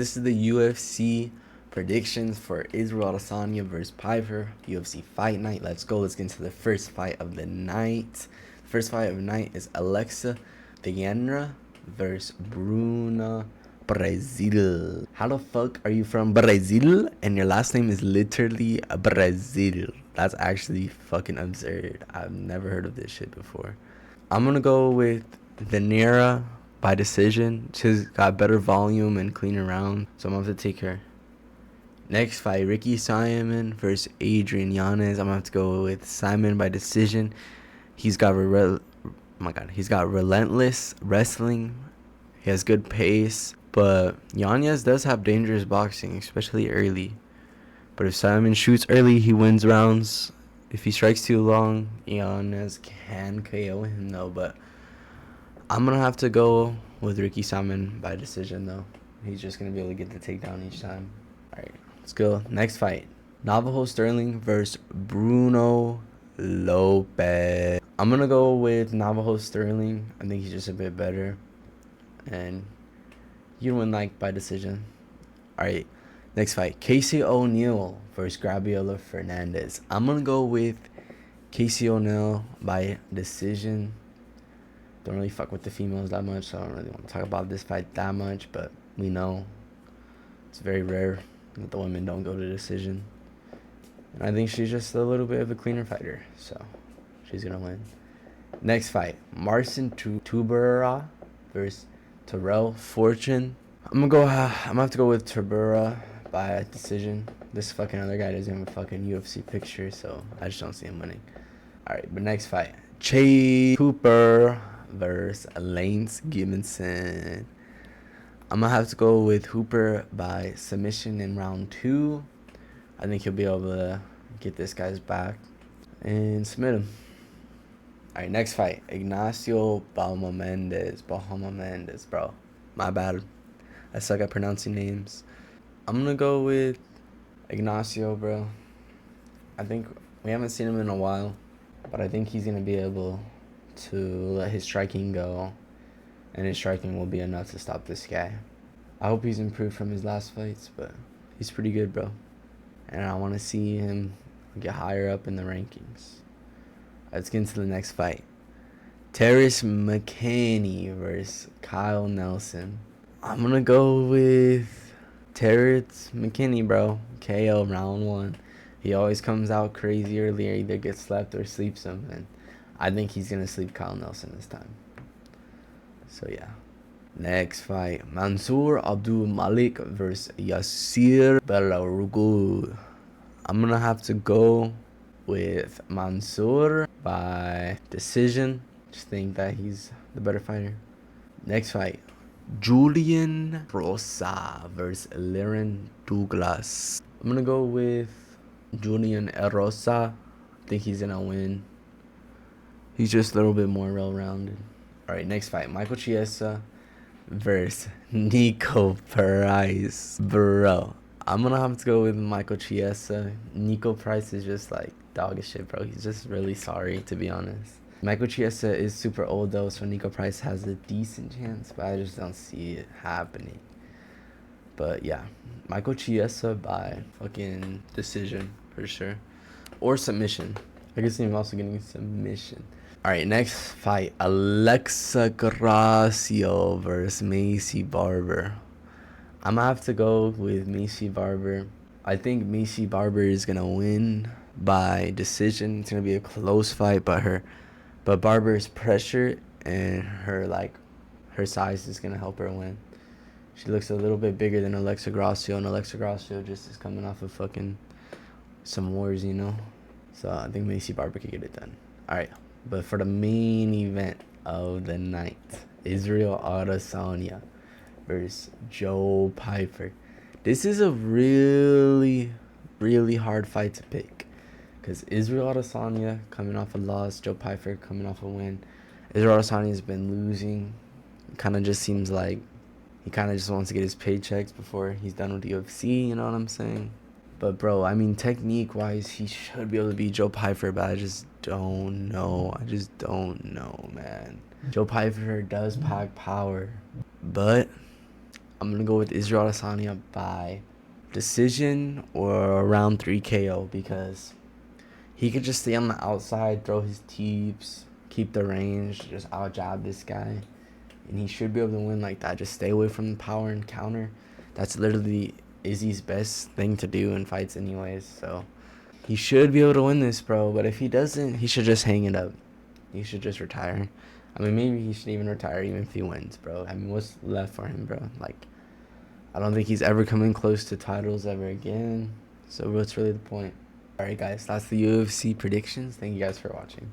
This is the UFC predictions for Israel Adesanya versus Pyfer UFC Fight Night. Let's go. Let's get into the first fight of the night. First fight of the night is Alexa Pereira versus Bruna Brazil. How the fuck are you from Brazil and your last name is literally Brazil? That's actually fucking absurd. I've never heard of this shit before. I'm gonna go with Venera by decision. She's got better volume and cleaner round, so I'm gonna have to take her. Next fight, Ricky Simon versus Adrian Yanez. I'm gonna have to go with Simon by decision. He's got he's got relentless wrestling. He has good pace, but Yanez does have dangerous boxing, especially early. But if Simon shoots early, he wins rounds. If he strikes too long, Yanez can KO him though, but I'm going to have to go with Ricky Simon by decision though. He's just going to be able to get the takedown each time. Alright, let's go. Next fight. Navajo Sterling versus Bruno Lopez. I'm going to go with Navajo Sterling. I think he's just a bit better. And you win by decision. Alright, next fight. Casey O'Neill versus Gabriela Fernandez. I'm going to go with Casey O'Neill by decision. Don't really fuck with the females that much, so I don't really want to talk about this fight that much, but we know it's very rare that the women don't go to decision. And I think she's just a little bit of a cleaner fighter, so she's going to win. Next fight, Marcin Tybura versus Terrell Fortune. I'm gonna have to go with Tybura by decision. This fucking other guy doesn't have a fucking UFC picture, so I just don't see him winning. Alright, but next fight, Chase Hooper versus Lance Gibson. I'm gonna have to go with Hooper by submission in round 2. I think he'll be able to get this guy's back and submit him. Alright, next fight, Ignacio Bahama Mendes, bro. My bad. I suck at pronouncing names. I'm gonna go with Ignacio, bro. I think we haven't seen him in a while, but I think he's gonna be able to let his striking go, and his striking will be enough to stop this guy. I hope he's improved from his last fights, but he's pretty good, bro. And I want to see him get higher up in the rankings. Let's get into the next fight. Terrence McKinney versus Kyle Nelson. I'm gonna go with Terrence McKinney, bro. KO round 1. He always comes out crazy early, or either gets slept or sleeps him, and I think he's gonna sleep Kyle Nelson this time. So yeah. Next fight, Mansour Abdul Malik versus Yasir Belarugu. I'm gonna have to go with Mansour by decision. Just think that he's the better fighter. Next fight, Julian Rosa versus Liren Douglas. I'm gonna go with Julian Rosa. I think he's gonna win. He's just a little bit more well-rounded. Alright, next fight, Michael Chiesa versus Nico Price. Bro, I'm gonna have to go with Michael Chiesa. Nico Price is just dog as shit, bro. He's just really sorry, to be honest. Michael Chiesa is super old though, so Nico Price has a decent chance, but I just don't see it happening. But yeah, Michael Chiesa by fucking decision for sure, or submission. I can see him also getting submission. Alright, next fight, Alexa Gracio versus Macy Barber. I'm gonna have to go with Macy Barber. I think Macy Barber is gonna win by decision. It's gonna be a close fight, but Barber's pressure and her size is gonna help her win. She looks a little bit bigger than Alexa Gracio, and Alexa Gracio just is coming off of fucking some wars, you know. So I think Macy Barber could get it done. Alright, but for the main event of the night, Israel Adesanya versus Joe Pyfer. This is a really, really hard fight to pick, because Israel Adesanya coming off a loss, Joe Pyfer coming off a win. Israel Adesanya has been losing. Kind of just seems like he kind of just wants to get his paychecks before he's done with the UFC, you know what I'm saying? But bro, I mean, technique-wise, he should be able to beat Joe Pyfer, but I just don't know. Man. Joe Pyfer does pack power, but I'm gonna go with Israel Adesanya by decision or round 3 KO because he could just stay on the outside, throw his teeps, keep the range, just out jab this guy, and he should be able to win like that. Just stay away from the power and counter. That's literally Izzy's best thing to do in fights, anyways. So he should be able to win this, bro. But if he doesn't, he should just hang it up. He should just retire. I mean, maybe he should even retire even if he wins, bro. I mean, what's left for him, bro? Like, I don't think he's ever coming close to titles ever again. So what's really the point? Alright, guys, that's the UFC predictions. Thank you guys for watching.